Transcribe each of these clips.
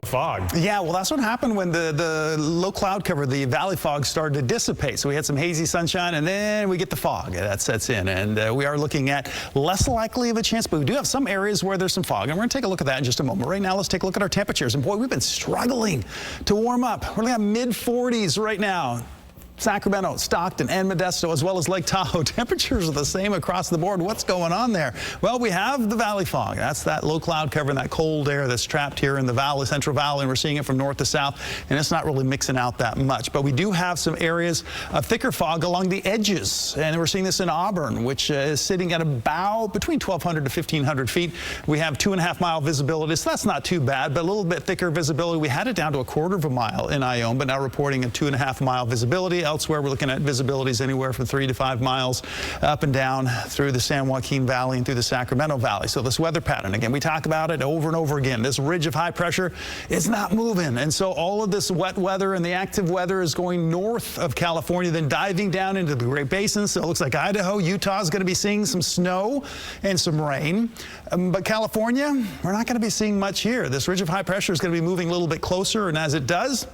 Fog. Yeah, well, that's what happened when the low cloud cover, the valley fog, started to dissipate. So we had some hazy sunshine, and then we get the fog that sets in. And we are looking at less likely of a chance, but we do have some areas where there's some fog. And we're going to take a look at that in just a moment. Right now, let's take a look at our temperatures. And boy, we've been struggling to warm up. We're looking at mid-40s right now. Sacramento, Stockton, and Modesto, as well as Lake Tahoe. Temperatures are the same across the board. What's going on there? Well, we have the valley fog. That's that low cloud cover and that cold air that's trapped here in the valley, Central Valley, and we're seeing it from north to south, and it's not really mixing out that much. But we do have some areas of thicker fog along the edges, and we're seeing this in Auburn, which is sitting at about between 1,200 to 1,500 feet. We have 2.5 mile visibility, so that's not too bad, but a little bit thicker visibility. We had it down to 1/4 mile in Ione, but now reporting a 2.5 mile visibility. Elsewhere, we're looking at visibilities anywhere from 3 to 5 miles up and down through the San Joaquin Valley and through the Sacramento Valley. So this weather pattern, again, we talk about it over and over again. This ridge of high pressure is not moving. And so all of this wet weather and the active weather is going north of California, then diving down into the Great Basin. So it looks like Idaho, Utah is going to be seeing some snow and some rain. But California, we're not going to be seeing much here. This ridge of high pressure is going to be moving a little bit closer, and as it does,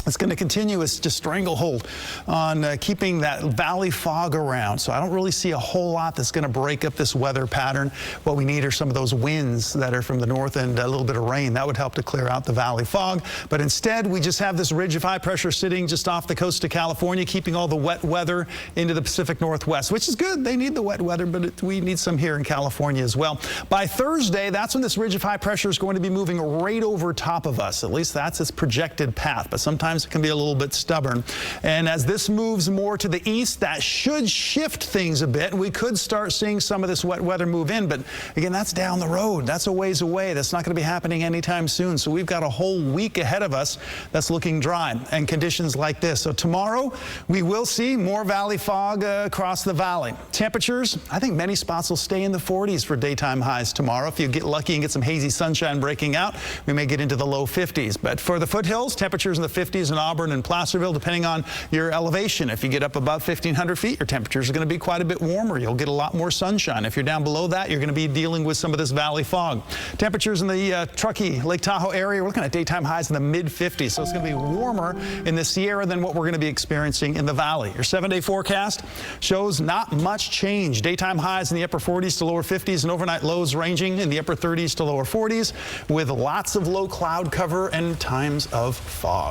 it's going to continue its just stranglehold on keeping that valley fog around. So I don't really see a whole lot that's going to break up this weather pattern. What we need are some of those winds that are from the north and a little bit of rain. That would help to clear out the valley fog. But instead, we just have this ridge of high pressure sitting just off the coast of California, keeping all the wet weather into the Pacific Northwest, which is good. They need the wet weather, but we need some here in California as well. By Thursday, that's when this ridge of high pressure is going to be moving right over top of us. At least that's its projected path. But sometimes it can be a little bit stubborn. And as this moves more to the east, that should shift things a bit. We could start seeing some of this wet weather move in, but again, that's down the road. That's a ways away. That's not going to be happening anytime soon. So we've got a whole week ahead of us that's looking dry and conditions like this. So tomorrow, we will see more valley fog across the valley. Temperatures, I think many spots will stay in the 40s for daytime highs tomorrow. If you get lucky and get some hazy sunshine breaking out, we may get into the low 50s. But for the foothills, temperatures in the 50s in Auburn and Placerville, depending on your elevation. If you get up above 1,500 feet, your temperatures are going to be quite a bit warmer. You'll get a lot more sunshine. If you're down below that, you're going to be dealing with some of this valley fog. Temperatures in the Truckee, Lake Tahoe area, we're looking at daytime highs in the mid-50s. So it's going to be warmer in the Sierra than what we're going to be experiencing in the valley. Your 7-day forecast shows not much change. Daytime highs in the upper 40s to lower 50s and overnight lows ranging in the upper 30s to lower 40s with lots of low cloud cover and times of fog.